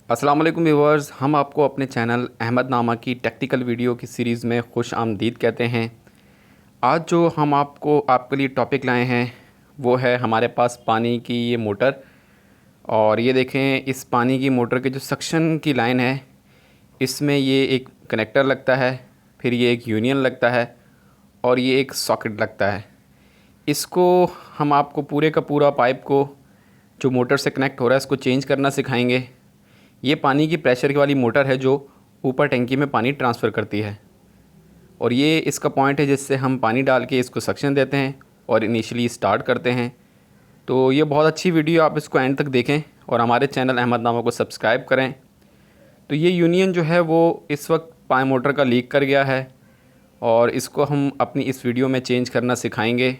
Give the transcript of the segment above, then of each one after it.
अस्सलाम वालेकुम व्यूवर्स, हम आपको अपने चैनल अहमद नामा की टेक्निकल वीडियो की सीरीज़ में खुश आमदीद कहते हैं। आज जो हम आपके लिए टॉपिक लाए हैं वो है हमारे पास पानी की ये मोटर। और ये देखें, इस पानी की मोटर के जो सक्शन की लाइन है इसमें ये एक कनेक्टर लगता है, फिर ये एक यूनियन लगता है और ये एक सॉकेट लगता है। इसको हम आपको पूरे का पूरा पाइप को जो मोटर से कनेक्ट हो रहा है इसको चेंज करना सिखाएंगे। ये पानी की प्रेशर की वाली मोटर है जो ऊपर टंकी में पानी ट्रांसफ़र करती है और ये इसका पॉइंट है जिससे हम पानी डाल के इसको सक्शन देते हैं और इनिशियली स्टार्ट करते हैं। तो ये बहुत अच्छी वीडियो, आप इसको एंड तक देखें और हमारे चैनल अहमद नामा को सब्सक्राइब करें। तो ये यूनियन जो है वो इस वक्त पानी मोटर का लीक कर गया है और इसको हम अपनी इस वीडियो में चेंज करना सिखाएंगे।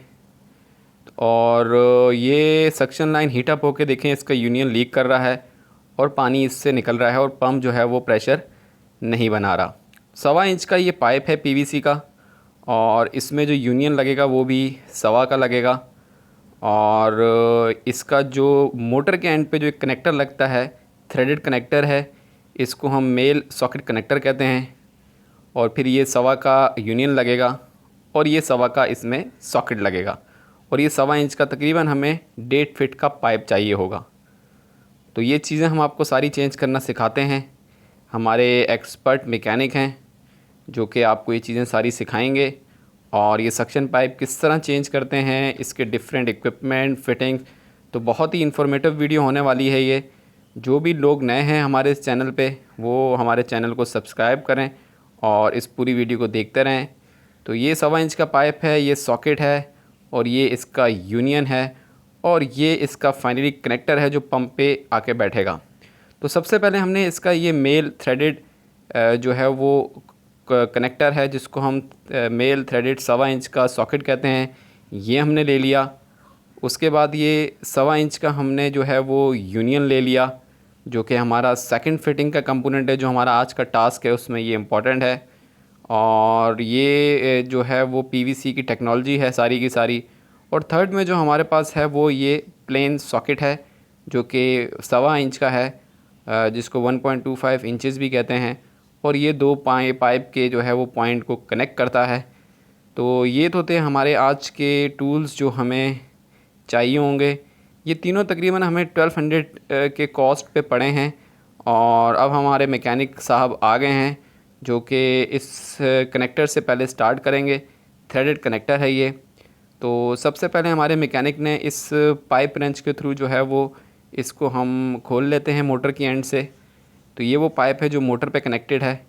और ये सक्शन लाइन हीट अप होके देखें, इसका यूनियन लीक कर रहा है और पानी इससे निकल रहा है और पंप जो है वो प्रेशर नहीं बना रहा। 1.25 इंच का ये पाइप है पीवीसी का और इसमें जो यूनियन लगेगा वो भी 1.25 का लगेगा। और इसका जो मोटर के एंड पे जो एक कनेक्टर लगता है, थ्रेडेड कनेक्टर है, इसको हम मेल सॉकेट कनेक्टर कहते हैं। और फिर ये 1.25 का यूनियन लगेगा और ये 1.25 का इसमें सॉकेट लगेगा और ये 1.25 इंच का तकरीबन हमें 1.5 फीट का पाइप चाहिए होगा। तो ये चीज़ें हम आपको सारी चेंज करना सिखाते हैं। हमारे एक्सपर्ट मैकेनिक हैं जो कि आपको ये चीज़ें सारी सिखाएंगे। और ये सक्शन पाइप किस तरह चेंज करते हैं, इसके डिफरेंट इक्विपमेंट फिटिंग, तो बहुत ही इन्फॉर्मेटिव वीडियो होने वाली है ये। जो भी लोग नए हैं हमारे इस चैनल पे वो हमारे चैनल को सब्सक्राइब करें और इस पूरी वीडियो को देखते रहें। तो ये 1.25 इंच का पाइप है, ये सॉकेट है और ये इसका यूनियन है और ये इसका फाइनली कनेक्टर है जो पंप पे आके बैठेगा। तो सबसे पहले हमने इसका ये मेल थ्रेडेड जो है वो कनेक्टर है जिसको हम मेल थ्रेडेड 1.25 इंच का सॉकेट कहते हैं, ये हमने ले लिया। उसके बाद ये 1.25 इंच का हमने जो है वो यूनियन ले लिया जो कि हमारा सेकंड फिटिंग का कंपोनेंट है, जो हमारा आज का टास्क है उसमें ये इम्पॉर्टेंट है। और ये जो है वो पीवीसी की टेक्नोलॉजी है सारी की सारी। और थर्ड में जो हमारे पास है वो ये प्लेन सॉकेट है जो कि 1.25 इंच का है, जिसको 1.25 इंचेस भी कहते हैं। और ये दो पाइप के जो है वो पॉइंट को कनेक्ट करता है। तो ये तो थे हमारे आज के टूल्स जो हमें चाहिए होंगे। ये तीनों तकरीबन हमें 1200 के कॉस्ट पे पड़े हैं। और अब हमारे मैकेनिक साहब आ गए हैं जो कि इस कनेक्टर से पहले स्टार्ट करेंगे। थ्रेडेड कनेक्टर है ये। तो सबसे पहले हमारे मैकेनिक ने इस पाइप रेंच के थ्रू जो है वो इसको हम खोल लेते हैं मोटर की एंड से। तो ये वो पाइप है जो मोटर पे कनेक्टेड है,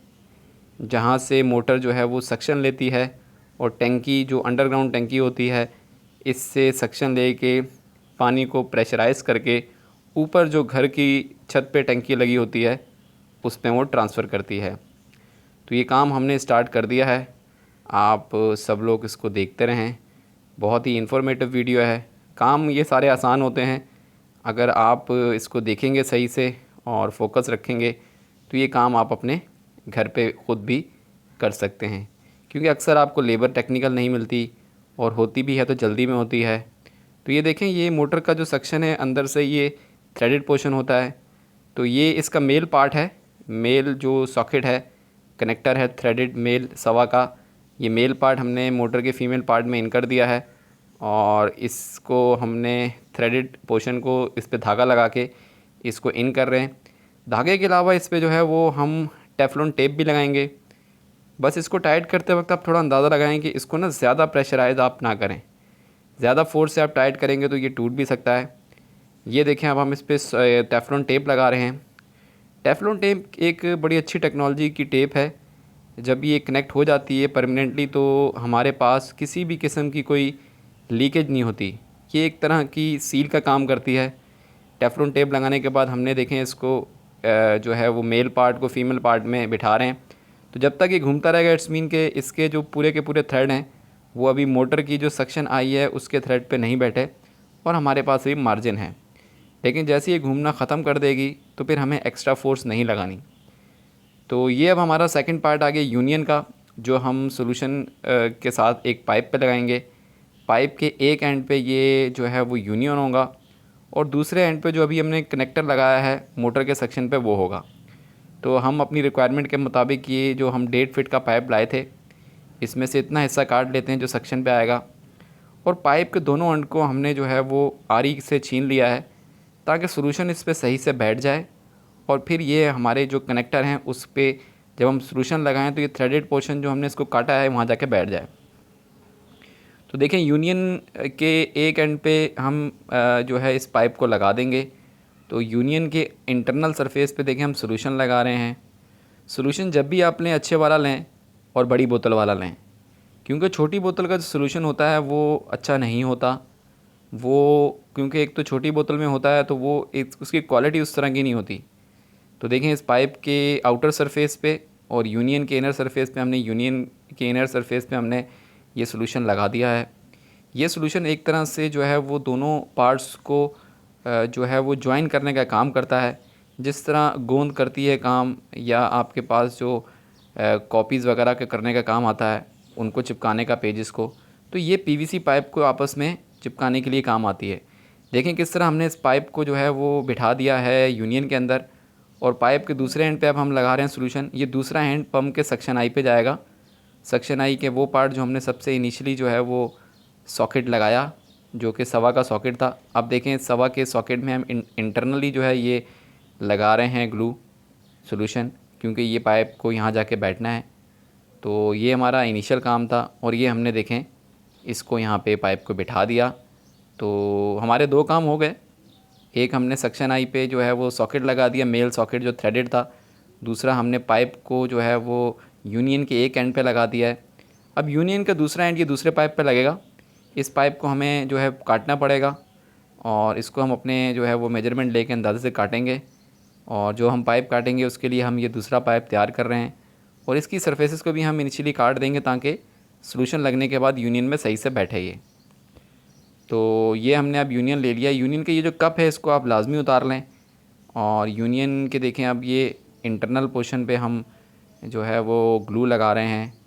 जहाँ से मोटर जो है वो सक्शन लेती है और टंकी जो अंडरग्राउंड टंकी होती है इससे सक्शन लेके पानी को प्रेशराइज़ करके ऊपर जो घर की छत पे टंकी लगी होती है उस पे वो ट्रांसफ़र करती है। तो ये काम हमने स्टार्ट कर दिया है, आप सब लोग इसको देखते रहें। बहुत ही इन्फॉर्मेटिव वीडियो है। काम ये सारे आसान होते हैं, अगर आप इसको देखेंगे सही से और फोकस रखेंगे तो ये काम आप अपने घर पे ख़ुद भी कर सकते हैं, क्योंकि अक्सर आपको लेबर टेक्निकल नहीं मिलती और होती भी है तो जल्दी में होती है। तो ये देखें, ये मोटर का जो सेक्शन है अंदर से ये थ्रेडेड पोर्शन होता है। तो ये इसका मेल पार्ट है, मेल जो सॉकेट है कनेक्टर है थ्रेडेड मेल 1.25 का। ये मेल पार्ट हमने मोटर के फीमेल पार्ट में इन कर दिया है और इसको हमने थ्रेडेड पोर्शन को इस पे धागा लगा के इसको इन कर रहे हैं। धागे के अलावा इस पे जो है वो हम टेफ्लॉन टेप भी लगाएंगे। बस इसको टाइट करते वक्त आप थोड़ा अंदाज़ा लगाएं कि इसको ना ज़्यादा प्रेशराइज आप ना करें, ज़्यादा फोर्स से आप टाइट करेंगे तो ये टूट भी सकता है। ये देखें, अब हम इस पर टेफ्लॉन टेप लगा रहे हैं। टेफ्लॉन टेप एक बड़ी अच्छी टेक्नोलॉजी की टेप है। जब ये कनेक्ट हो जाती है परमानेंटली तो हमारे पास किसी भी किस्म की कोई लीकेज नहीं होती। ये एक तरह की सील का काम करती है। टेफ्लॉन टेप लगाने के बाद हमने देखें इसको जो है वो मेल पार्ट को फीमेल पार्ट में बिठा रहे हैं। तो जब तक ये घूमता रहेगा इट्स मीन के इसके जो पूरे के पूरे थ्रेड हैं वो अभी मोटर की जो सक्शन आई है उसके थ्रेड पे नहीं बैठे और हमारे पास भी मार्जिन है। लेकिन जैसे ये घूमना ख़त्म कर देगी तो फिर हमें एक्स्ट्रा फोर्स नहीं लगानी। तो ये अब हमारा सेकंड पार्ट आ गया यूनियन का, जो हम सॉल्यूशन के साथ एक पाइप पे लगाएंगे। पाइप के एक एंड पे ये जो है वो यूनियन होगा और दूसरे एंड पे जो अभी हमने कनेक्टर लगाया है मोटर के सेक्शन पे वो होगा। तो हम अपनी रिक्वायरमेंट के मुताबिक ये जो हम 1.5 फीट का पाइप लाए थे, इसमें से इतना हिस्सा काट लेते हैं जो सेक्शन पे आएगा, और पाइप के दोनों एंड को हमने जो है वो आरी से छीन लिया है ताकि सॉल्यूशन इस पे सही से बैठ जाए। और फिर ये हमारे जो कनेक्टर हैं उस पे जब हम सॉल्यूशन लगाएं तो ये थ्रेडेड पोर्शन जो हमने इसको काटा है वहाँ जाके बैठ जाए। तो देखें, यूनियन के एक एंड पे हम जो है इस पाइप को लगा देंगे। तो यूनियन के इंटरनल सरफेस पे देखें हम सॉल्यूशन लगा रहे हैं। सॉल्यूशन जब भी आप लें अच्छे वाला लें और बड़ी बोतल वाला लें, क्योंकि छोटी बोतल का जो सॉल्यूशन होता है वो अच्छा नहीं होता। वो क्योंकि एक तो छोटी बोतल में होता है तो वो एक उसकी क्वालिटी उस तरह की नहीं होती। तो देखें, इस पाइप के आउटर सरफेस पे और यूनियन के इनर सरफेस पे हमने ये सॉल्यूशन लगा दिया है। ये सॉल्यूशन एक तरह से जो है वो दोनों पार्ट्स को जो है वो ज्वाइन करने का काम करता है। जिस तरह गोंद करती है काम, या आपके पास जो कॉपीज़ वगैरह के करने का काम आता है उनको चिपकाने का पेजेस को, तो ये पीवीसी पाइप को आपस में चिपकाने के लिए काम आती है। देखें किस तरह हमने इस पाइप को जो है वो बिठा दिया है यूनियन के अंदर, और पाइप के दूसरे एंड पे अब हम लगा रहे हैं सॉल्यूशन। ये दूसरा एंड पंप के सेक्शन आई पे जाएगा। सेक्शन आई के वो पार्ट जो हमने सबसे इनिशियली जो है वो सॉकेट लगाया, जो कि सवा का सॉकेट था। अब देखें, सवा के सॉकेट में हम इंटरनली जो है ये लगा रहे हैं ग्लू सॉल्यूशन, क्योंकि ये पाइप को यहाँ जाके बैठना है। तो ये हमारा इनिशियल काम था, और ये हमने देखें इसको यहाँ पे पाइप को बिठा दिया। तो हमारे दो काम हो गए। एक हमने सेक्शन आई पे जो है वो सॉकेट लगा दिया, मेल सॉकेट जो थ्रेडेड था। दूसरा हमने पाइप को जो है वो यूनियन के एक एंड पे लगा दिया है। अब यूनियन का दूसरा एंड ये दूसरे पाइप पे लगेगा। इस पाइप को हमें जो है काटना पड़ेगा, और इसको हम अपने जो है वो मेजरमेंट लेके अंदाजे से काटेंगे। और जो हम पाइप काटेंगे उसके लिए हम ये दूसरा पाइप तैयार कर रहे हैं, और इसकी सरफेसेस को भी हम इनिशियली काट देंगे ताकि सॉल्यूशन लगने के बाद यूनियन में सही से बैठे ये। तो ये हमने अब यूनियन ले लिया। यूनियन के ये जो कप है इसको आप लाजमी उतार लें। और यूनियन के देखें अब ये इंटरनल पोर्शन पे हम जो है वो ग्लू लगा रहे हैं,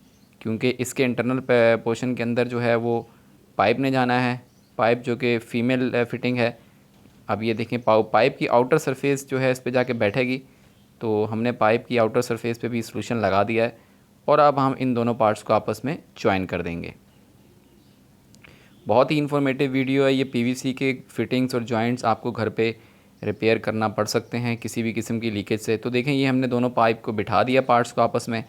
क्योंकि इसके इंटरनल पोर्शन के अंदर जो है वो पाइप ने जाना है, पाइप जो कि फ़ीमेल फिटिंग है। अब ये देखें, पाइप की आउटर सरफेस जो है इस पे जाके बैठेगी। तो हमने पाइप की आउटर सरफेस पे भी सॉल्यूशन लगा दिया है, और अब हम इन दोनों पार्ट्स को आपस में ज्वाइन कर देंगे। बहुत ही इन्फॉर्मेटिव वीडियो है ये। पीवीसी के फिटिंग्स और जॉइंट्स आपको घर पे रिपेयर करना पड़ सकते हैं किसी भी किस्म की लीकेज से। तो देखें, ये हमने दोनों पाइप को बिठा दिया पार्ट्स को आपस में,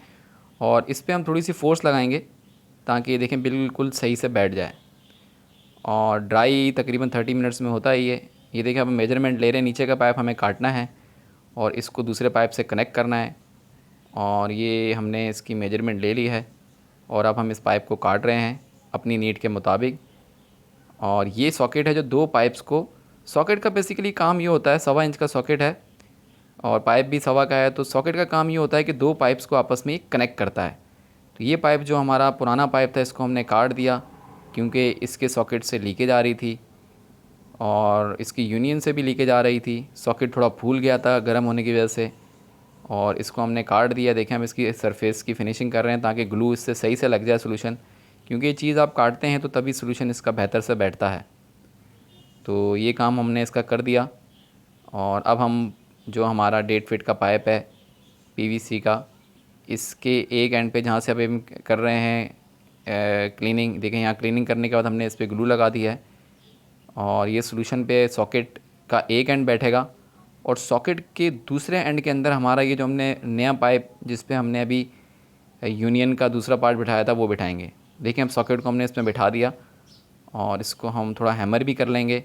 और इस पर हम थोड़ी सी फोर्स लगाएंगे ताकि ये देखें बिल्कुल सही से बैठ जाए। और ड्राई तकरीबन 30 मिनट्स में होता है ये देखें, अब हम मेजरमेंट ले रहे हैं। नीचे का पाइप हमें काटना है और इसको दूसरे पाइप से कनेक्ट करना है, और ये हमने इसकी मेजरमेंट ले ली है, और अब हम इस पाइप को काट रहे हैं अपनी नीड के मुताबिक। और ये सॉकेट है जो दो पाइप्स को, सॉकेट का बेसिकली काम ये होता है, 1.25 इंच का सॉकेट है और पाइप भी 1.25 का है। तो सॉकेट का काम ये होता है कि दो पाइप्स को आपस में कनेक्ट करता है। तो ये पाइप जो हमारा पुराना पाइप था इसको हमने काट दिया, क्योंकि इसके सॉकेट से लीकेज आ रही थी और इसकी यूनियन से भी लीकेज आ रही थी। सॉकेट थोड़ा फूल गया था गर्म होने की वजह से, और इसको हमने काट दिया। देखें, हम इसकी सरफेस की फिनिशिंग कर रहे हैं ताकि ग्लू इससे सही से लग जाए सॉल्यूशन, क्योंकि ये चीज़ आप काटते हैं तो तभी सॉल्यूशन इसका बेहतर से बैठता है। तो ये काम हमने इसका कर दिया, और अब हम जो हमारा 1.5 फीट का पाइप है पीवीसी का, इसके एक एंड पे जहाँ से अब हम कर रहे हैं क्लीनिंग, देखें यहाँ क्लीनिंग करने के बाद हमने इस पर ग्लू लगा दिया है, और ये सॉल्यूशन पे सॉकेट का एक एंड बैठेगा, और सॉकेट के दूसरे एंड के अंदर हमारा ये जो हमने नया पाइप जिस पे हमने अभी यूनियन का दूसरा पार्ट बिठाया था वो बिठाएंगे। देखिए, हम सॉकेट को हमने इसमें बिठा दिया, और इसको हम थोड़ा हैमर भी कर लेंगे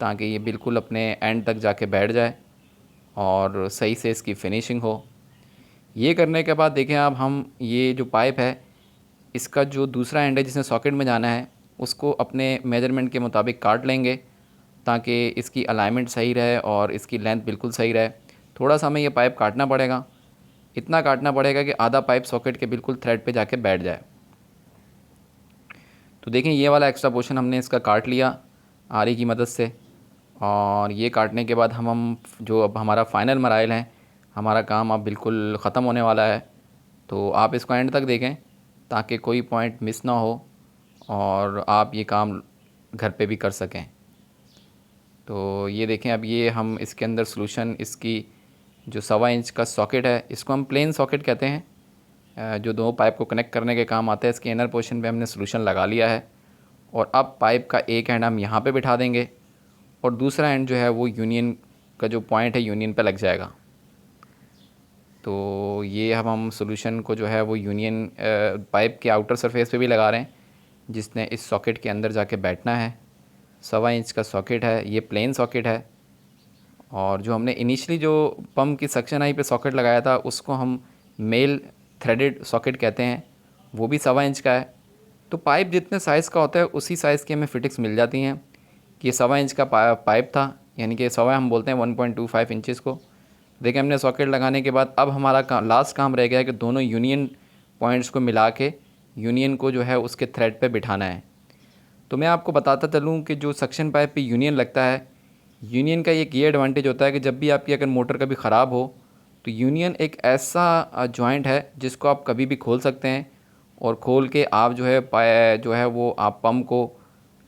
ताकि ये बिल्कुल अपने एंड तक जाके बैठ जाए और सही से इसकी फिनिशिंग हो। ये करने के बाद देखें, अब हम ये जो पाइप है इसका जो दूसरा एंड है जिसने सॉकेट में जाना है उसको अपने मेजरमेंट के मुताबिक काट लेंगे ताकि इसकी अलाइनमेंट सही रहे और इसकी लेंथ बिल्कुल सही रहे। थोड़ा सा हमें ये पाइप काटना पड़ेगा, इतना काटना पड़ेगा कि आधा पाइप सॉकेट के बिल्कुल थ्रेड पे जाके बैठ जाए। तो देखें, ये वाला एक्स्ट्रा पोर्शन हमने इसका काट लिया आरी की मदद से, और ये काटने के बाद हम जो अब हमारा फ़ाइनल मराइल है, हमारा काम अब बिल्कुल ख़त्म होने वाला है। तो आप इसको एंड तक देखें ताकि कोई पॉइंट मिस ना हो और आप ये काम घर पे भी कर सकें। तो ये देखें, अब ये हम इसके अंदर सॉल्यूशन, इसकी जो 1.25 इंच का सॉकेट है, इसको हम प्लेन सॉकेट कहते हैं, जो दो पाइप को कनेक्ट करने के काम आता है। इसके इनर पोर्शन पे हमने सॉल्यूशन लगा लिया है और अब पाइप का एक एंड हम यहाँ पे बिठा देंगे और दूसरा एंड जो है वो यूनियन का जो पॉइंट है यूनियन पे लग जाएगा। तो ये हम सॉल्यूशन को जो है वो यूनियन पाइप के आउटर सरफेस पे भी लगा रहे हैं, जिसने इस सॉकेट के अंदर जाके बैठना है। 1.25 इंच का सॉकेट है, ये प्लेन सॉकेट है। और जो हमने इनिशियली जो पम्प की सक्शन आई पे सॉकेट लगाया था उसको हम मेल थ्रेडेड सॉकेट कहते हैं, वो भी 1.25 इंच का है। तो पाइप जितने साइज़ का होता है उसी साइज़ की हमें फिटिंग्स मिल जाती हैं। कि 1.25 इंच का पाइप था, यानी कि 1.25 हम बोलते हैं 1.25 इंचज़ को। देखिए, हमने सॉकेट लगाने के बाद अब हमारा लास्ट काम रह गया है कि दोनों यूनियन पॉइंट्स को मिला के यूनियन को जो है उसके थ्रेड पे बिठाना है। तो मैं आपको बताता चलूँ कि जो सक्शन पाइप पे यूनियन लगता है, यूनियन का एक ये एडवांटेज होता है कि जब भी आपकी अगर मोटर कभी ख़राब हो तो यूनियन एक ऐसा जॉइंट है जिसको आप कभी भी खोल सकते हैं और खोल के आप जो है वो आप पम्प को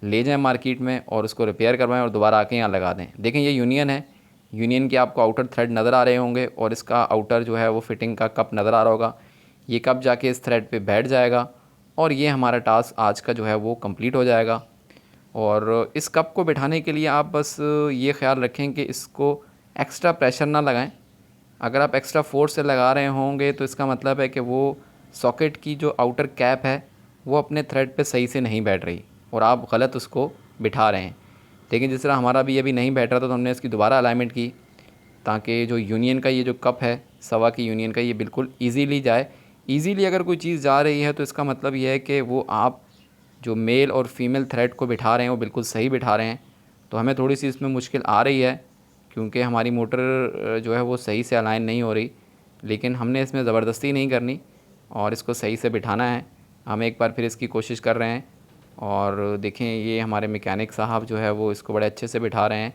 ले जाएं मार्केट में और उसको रिपेयर करवाएं और दोबारा आके यहाँ लगा दें। देखें, ये यूनियन है, यूनियन के आपको आउटर थ्रेड नज़र आ रहे होंगे और इसका आउटर जो है वो फिटिंग का कप नज़र आ रहा होगा। ये कप जाके इस थ्रेड पे बैठ जाएगा और ये हमारा टास्क आज का जो है वो कंप्लीट हो जाएगा। और इस कप को बिठाने के लिए आप बस ये ख्याल रखें कि इसको एक्स्ट्रा प्रेशर ना लगाएं। अगर आप एक्स्ट्रा फोर्स से लगा रहे होंगे तो इसका मतलब है कि वो सॉकेट की जो आउटर कैप है वो अपने थ्रेड पे सही से नहीं बैठ रही और आप गलत उसको बिठा रहे हैं। लेकिन जिस तरह हमारा भी अभी नहीं बैठ रहा था तो हमने इसकी दोबारा अलाइनमेंट की ताकि जो यूनियन का ये जो कप है सवा की यूनियन का, ये बिल्कुल ईज़ीली जाए। ईज़ीली अगर कोई चीज़ जा रही है तो इसका मतलब ये है कि वो आप जो मेल और फीमेल थ्रेड को बिठा रहे हैं वो बिल्कुल सही बिठा रहे हैं। तो हमें थोड़ी सी इसमें मुश्किल आ रही है क्योंकि हमारी मोटर जो है वो सही से अलाइन नहीं हो रही, लेकिन हमने इसमें ज़बरदस्ती नहीं करनी और इसको सही से बिठाना है। हम एक बार फिर इसकी कोशिश कर रहे हैं और देखें, ये हमारे मैकेनिक साहब जो है वो इसको बड़े अच्छे से बिठा रहे हैं।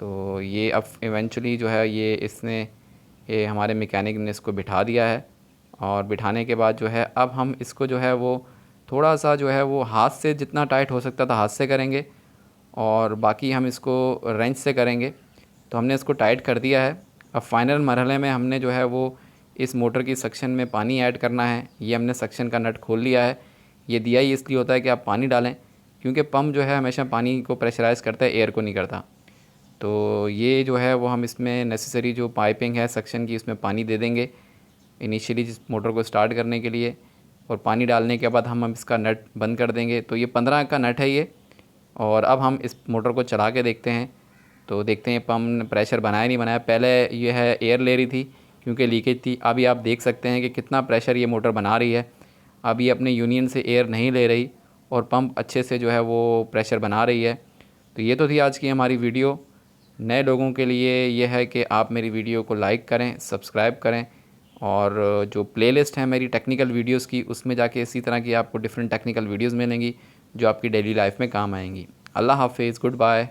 तो ये अब इवेंचुअली जो है ये हमारे मैकेनिक ने इसको बिठा दिया है और बिठाने के बाद जो है अब हम इसको जो है वो थोड़ा सा जो है वो हाथ से जितना टाइट हो सकता था हाथ से करेंगे और बाकी हम इसको रेंच से करेंगे। तो हमने इसको टाइट कर दिया है। अब फाइनल मरहले में हमने जो है वो इस मोटर की सक्शन में पानी ऐड करना है। ये हमने सक्शन का नट खोल लिया है। ये दिया ही इसलिए होता है कि आप पानी डालें, क्योंकि पम्प जो है हमेशा पानी को प्रेशराइज़ करता है, एयर को नहीं करता। तो ये जो है वो हम इसमें नेसेसरी जो पाइपिंग है सक्शन की इसमें पानी दे देंगे इनिशियली जिस मोटर को स्टार्ट करने के लिए, और पानी डालने के बाद हम इसका नट बंद कर देंगे। तो ये 15 का नट है ये। और अब हम इस मोटर को चला के देखते हैं। तो देखते हैं पम्प ने प्रेशर बनाया नहीं बनाया। पहले ये है एयर ले रही थी क्योंकि लीकेज थी। अभी आप देख सकते हैं कि कितना प्रेशर ये मोटर बना रही है। अब ये अपने यूनियन से एयर नहीं ले रही और पंप अच्छे से जो है वो प्रेशर बना रही है। तो ये तो थी आज की हमारी वीडियो। नए लोगों के लिए ये है कि आप मेरी वीडियो को लाइक करें, सब्सक्राइब करें और जो प्लेलिस्ट है मेरी टेक्निकल वीडियोस की उसमें जाके इसी तरह की आपको डिफरेंट टेक्निकल वीडियोस मिलेंगी जो आपकी डेली लाइफ में काम आएंगी। अल्लाह हाफिज़, गुड बाय।